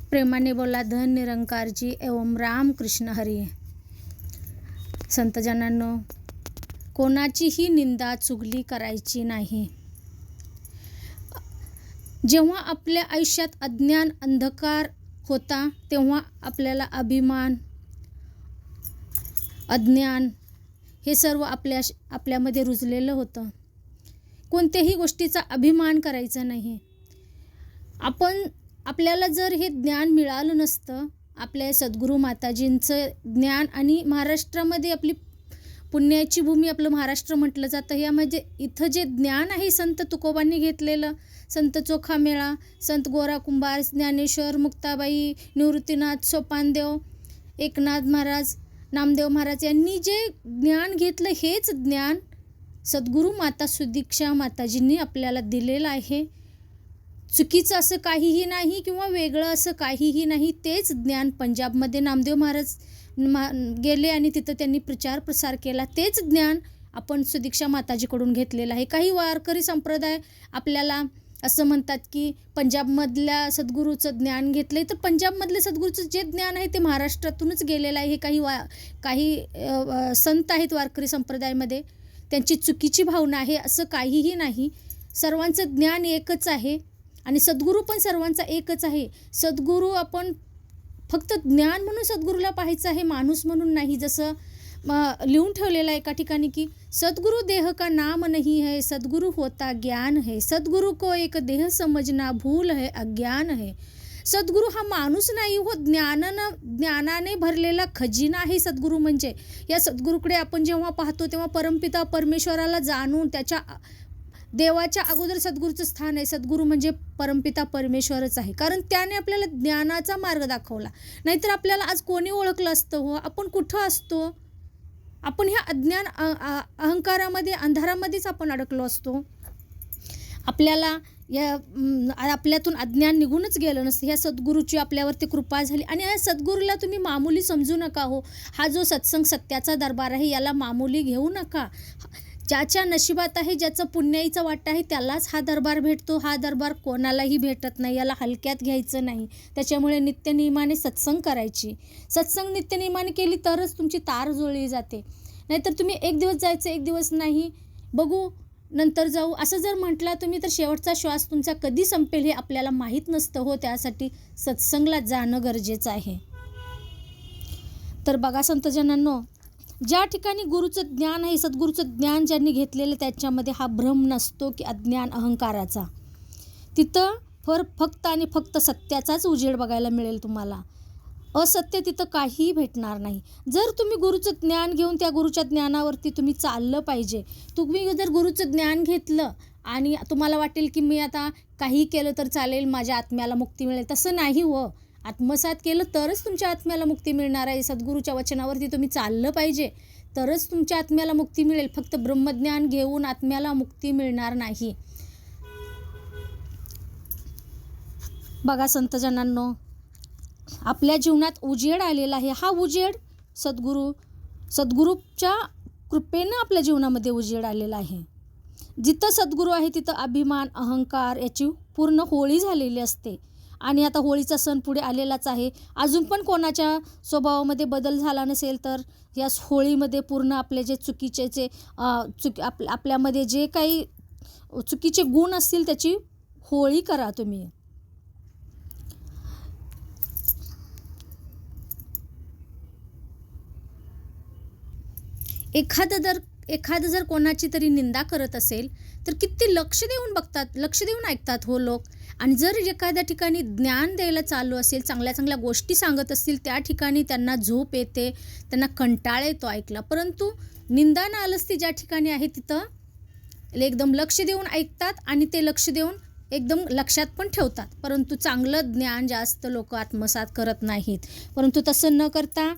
प्रेमाने बोला धन निरंकारजी एवं राम कृष्ण हरी. संतजनांनो, कोणाचीही निंदा चुगली करायची नाही. जेव्हा आपल्या आयुष्यात अज्ञान अंधकार होता तेव्हा आपल्याला अभिमान, अज्ञान हे सर्व आपल्यामध्ये रुजलेलं होतं. कोणत्याही गोष्टीचा अभिमान करायचा नाही. आपल्याला जर हे ज्ञान मिळालं नसतं, आपल्या सद्गुरू माताजींचं ज्ञान, आणि महाराष्ट्रामध्ये आपली पुण्याची भूमी आपलं महाराष्ट्र म्हटलं जातं, यामध्ये इथं जे ज्ञान आहे संत तुकोबांनी घेतलेलं, संत चोखामेळा, संत गोरा कुंभार, ज्ञानेश्वर, मुक्ताबाई, निवृत्तीनाथ, सोपानदेव, एकनाथ महाराज, नामदेव महाराज यांनी जे ज्ञान घेतलं, हेच ज्ञान सद्गुरू माता सुदीक्षा माताजींनी आपल्याला दिलेलं आहे. चुकीचं असं काहीही नाही किंवा वेगळं असं काहीही नाही. तेच ज्ञान पंजाबमध्ये नामदेव महाराज गेले आणि तिथं त्यांनी प्रचार प्रसार केला. तेच ज्ञान आपण सुदीक्षा माताजीकडून घेतलेलं आहे. काही वारकरी संप्रदाय आपल्याला असं म्हणतात की पंजाबमधल्या सद्गुरूचं ज्ञान घेतलं आहे, तर पंजाबमधल्या सद्गुरूचं जे ज्ञान आहे ते महाराष्ट्रातूनच गेलेलं आहे. काही संत आहेत वारकरी संप्रदायामध्ये, त्यांची चुकीची भावना आहे. असं काहीही नाही. सर्वांचं ज्ञान एकच आहे आणि सद्गुरू पण सर्वांचा एकच आहे. सद्गुरू आपण फक्त ज्ञान म्हणून सद्गुरूला पाहायचं आहे, माणूस म्हणून नाही. जसं लिहून ठेवलेलं आहे एका ठिकाणी की सद्गुरू देह का नाम नहीं है, सद्गुरू होता ज्ञान है, सद्गुरू को एक देह समजना भूल है अज्ञान है. सद्गुरू हा माणूस नाही हो, ज्ञानाने भरलेला खजिना आहे सद्गुरू म्हणजे. या सद्गुरूकडे आपण जेव्हा पाहतो तेव्हा परमपिता परमेश्वराला जाणून, त्याच्या देवाच्या अगोदर सद्गुरूचं स्थान आहे. सद्गुरू म्हणजे परमपिता परमेश्वरच आहे, कारण त्याने आपल्याला ज्ञानाचा मार्ग दाखवला. नाहीतर आपल्याला आज कोणी ओळखलं असतं हो? आपण कुठं असतो? आपण ह्या अज्ञान अहंकारामध्ये, अंधारामध्येच आपण अडकलो असतो. आपल्यातून अज्ञान निघूनच गेलं नसतं. ह्या सद्गुरूची आपल्यावरती कृपा झाली. आणि या सद्गुरूला तुम्ही मामुली समजू नका हो. हा जो सत्संग सत्याचा दरबार आहे, याला मामुली घेऊ नका. ज्याच्या नशिबात आहे, ज्याचं पुण्याईचं वाटतं आहे, त्यालाच हा दरबार भेटतो. हा दरबार कोणालाही भेटत नाही. याला हलक्यात घ्यायचं नाही. त्याच्यामुळे नित्यनियमाने सत्संग करायची. सत्संग नित्यनियमाने केली तरच तुमची तार जुळली जाते. नाहीतर तुम्ही एक दिवस जायचं, एक दिवस नाही, बघू नंतर जाऊ असं जर म्हटला तुम्ही, तर शेवटचा श्वास तुमचा कधी संपेल हे आपल्याला माहीत नसतं हो. त्यासाठी सत्संगला जाणं गरजेचं आहे. तर बघा संतजनांनो, ज्या ठिकाणी गुरुचं ज्ञान आहे, सद्गुरूचं ज्ञान ज्यांनी घेतलेलं, त्याच्यामध्ये हा भ्रम नसतो की अज्ञान अहंकाराचा. तिथं फक्त आणि फक्त सत्याचाच उजेड बघायला मिळेल तुम्हाला. असत्य तिथं काहीही भेटणार नाही. जर तुम्ही गुरुचं ज्ञान घेऊन त्या गुरुच्या ज्ञानावरती तुम्ही चाललं पाहिजे. तुम्ही जर गुरुचं ज्ञान घेतलं आणि तुम्हाला वाटेल की मी आता काही केलं तर चालेल, माझ्या आत्म्याला मुक्ती मिळेल, तसं नाही हो. आत्मसात केलं तरच तुमच्या आत्म्याला मुक्ती मिळणार आहे. सद्गुरूच्या वचनावरती तुम्ही चाललं पाहिजे, तरच तुमच्या आत्म्याला मुक्ती मिळेल. फक्त ब्रह्मज्ञान घेऊन आत्म्याला मुक्ती मिळणार नाही. बघा संतजनांनो, आपल्या जीवनात उजेड आलेला आहे. हा उजेड सद्गुरूच्या कृपेनं आपल्या जीवनामध्ये उजेड आलेला आहे. जिथं सद्गुरू आहे तिथं अभिमान, अहंकार याची पूर्ण होळी झालेली असते. आणि आता होळीचा सण पुढे आलेलाच आहे. अजून पण कोणाच्या स्वभावामध्ये बदल झाला नसेल तर या होळीमध्ये पूर्ण आपले जे आपल्यामध्ये जे काही चुकीचे गुण असतील त्याची होळी करा तुम्ही. एखादं जर कोणाची तरी निंदा करत असेल तर किती लक्ष देऊन बघतात, लक्ष देऊन ऐकतात हो लोक. आणि जर एखाद्या ठिकाणी ज्ञान द्यायला चालू असेल, चांगल्या चांगल्या गोष्टी सांगत असतील, त्या ठिकाणी त्यांना झोप येते, त्यांना कंटाळा येतो ऐकला. परंतु निंदा नालस्ती ज्या ठिकाणी आहे तिथं एकदम लक्ष देऊन ऐकतात आणि ते लक्ष देऊन एकदम लक्षात पण ठेवतात. परंतु चांगलं ज्ञान जास्त लोक आत्मसात करत नाहीत. परंतु तसं न करता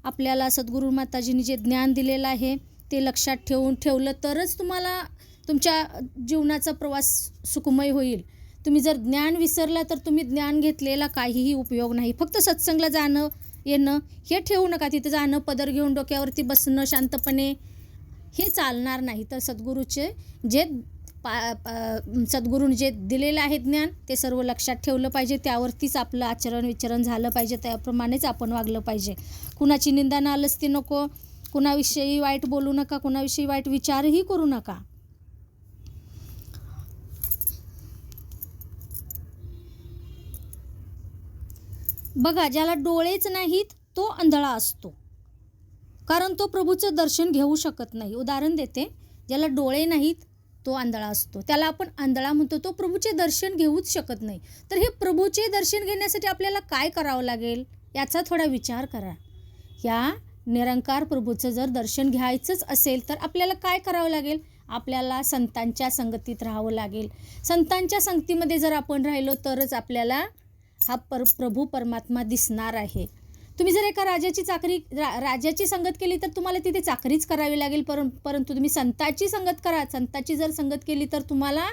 आपल्याला सद्गुरू माताजींनी जे ज्ञान दिलेलं आहे ते लक्षात ठेवलं तरच तुम्हाला तुमच्या जीवनाचा प्रवास सुखमय होईल. तुम्ही जर ज्ञान विसरला तर तुम्ही ज्ञान घेतलेला काहीही उपयोग नाही. फक्त सत्संगला जाणं येणं हे ठेवू नका. तिथे जाणं, पदर घेऊन डोक्यावरती बसणं शांतपणे, हे चालणार नाही. तर सद्गुरूचे जे सद्गुरूंनी जे दिलेलं आहे ज्ञान ते सर्व लक्षात ठेवलं पाहिजे. त्यावरतीच आपलं आचरण विचरण झालं पाहिजे. त्याप्रमाणेच आपण वागलं पाहिजे. कुणाची निंदा नालस्ती नको, कुणाविषयी वाईट बोलू नका, कुणाविषयी वाईट विचारही करू नका. बघा, ज्याला डोळेच नाहीत तो आंधळा असतो, कारण तो प्रभूचं दर्शन घेऊ शकत नाही. उदाहरण देते, ज्याला डोळे नाहीत तो आंधळा असतो, त्याला आपण आंधळा म्हणतो. तो प्रभूचे दर्शन घेऊच शकत नाही. तर हे प्रभूचे दर्शन घेण्यासाठी आपल्याला काय करावं लागेल याचा थोडा विचार करा. ह्या निरंकार प्रभूचं जर दर्शन घ्यायचंच असेल तर आपल्याला काय करावं लागेल? आपल्याला संतांच्या संगतीत राहावं लागेल. संतांच्या संगतीमध्ये जर आपण राहिलो तरच आपल्याला हा प्रभू परमात्मा दिसणार आहे. तुम्ही जर एका राजाची संगत केली तर तुम्हाला तिथे चाकरीच करावी लागेल. परंतु तुम्ही संताची संगत करा. संताची जर संगत केली तर तुम्हाला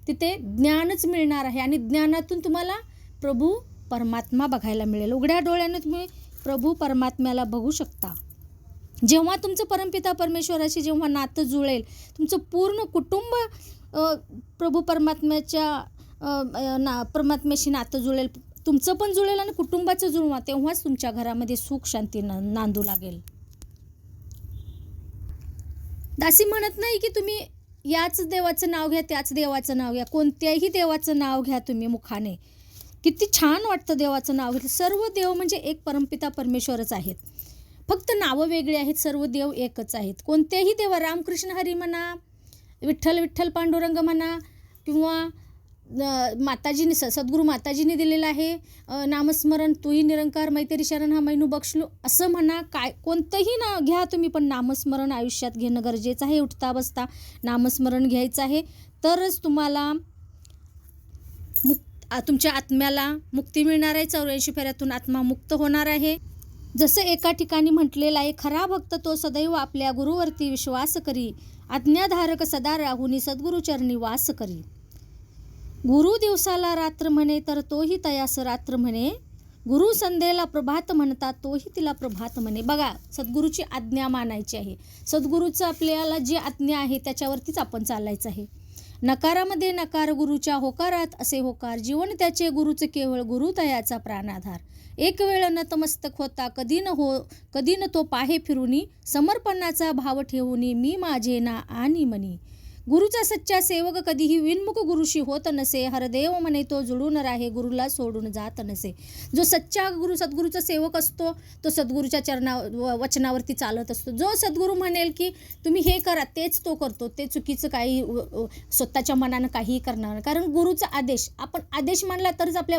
तिथे ज्ञानच मिळणार आहे आणि ज्ञानातून तुम्हाला प्रभू परमात्मा बघायला मिळेल. उघड्या डोळ्याने तुम्ही प्रभू परमात्म्याला बघू शकता. जेव्हा तुमचं परमपिता परमेश्वराशी जेव्हा नातं जुळेल, तुमचं पूर्ण कुटुंब प्रभू परमात्म्याशी नातं जुळेल, तुमचं पण जुळेल आणि कुटुंबाचं जुळवा, तेव्हाच तुमच्या घरामध्ये सुख शांती नांदू लागेल. दासी म्हणत नाही की तुम्ही याच देवाचं नाव घ्या, त्याच देवाचं नाव घ्या. कोणत्याही देवाचं नाव घ्या तुम्ही मुखाने. किती छान वाटतं देवाचं नाव घेतलं. सर्व देव म्हणजे एक परमपिता परमेश्वरच आहेत. फक्त नावं वेगळी आहेत, सर्व देव एकच आहेत. कोणत्याही देवा, रामकृष्ण हरी म्हणा, विठ्ठल विठ्ठल पांडुरंग म्हणा, किंवा माताजीने सद्गुरू माताजीने दिलेलं आहे नामस्मरण, तूही निरंकार मैत्री शरण हा मैनू बक्षलू असं म्हणा. काय कोणतंही नाव घ्या तुम्ही, पण नामस्मरण आयुष्यात घेणं गरजेचं आहे. उठता बसता नामस्मरण घ्यायचं आहे, तरच तुम्हाला तुमच्या आत्म्याला मुक्ती मिळणार आहे. 84 फेऱ्यातून आत्मा मुक्त होणार आहे. जसं एका ठिकाणी म्हटलेलं आहे, खरा भक्त तो सदैव आपल्या गुरुवरती विश्वास करी, आज्ञाधारक सदा राहुनी सद्गुरुचरणी वास करी. गुरु दिवसाला रात्र म्हणे तर तोही तयास रात्र म्हणे, गुरु संध्येला प्रभात म्हणतात तोही तिला प्रभात म्हणे. बघा, सद्गुरूची आज्ञा मानायची आहे. सद्गुरूचं आपल्याला जी आज्ञा आहे त्याच्यावरतीच आपण चालायचं आहे. नकारामध्ये नकार, गुरुच्या होकारात असे होकार, जीवन त्याचे गुरुचं केवळ गुरु तयाचा प्राणाधार. एक वेळ नतमस्तक होता कधी न तो पाहे फिरूनी, समर्पणाचा भाव ठेवूनी मी माझे ना आणि मनी. गुरुचा सच्चा सेवक कधीही विनमुख गुरुशी होत नसे, हरदेव म्हणे तो जुळून राहे गुरुला सोडून जात नसे. जो सच्चा गुरु सद्गुरूचा सेवक असतो तो सद्गुरूच्या वचनावरती चालत असतो. जो सद्गुरू म्हणेल की तुम्ही हे करा तेच तो करतो. ते चुकीचं काही स्वतःच्या मनानं काहीही करणार, कारण गुरुचा आदेश आपण आदेश मानला तरच आपल्या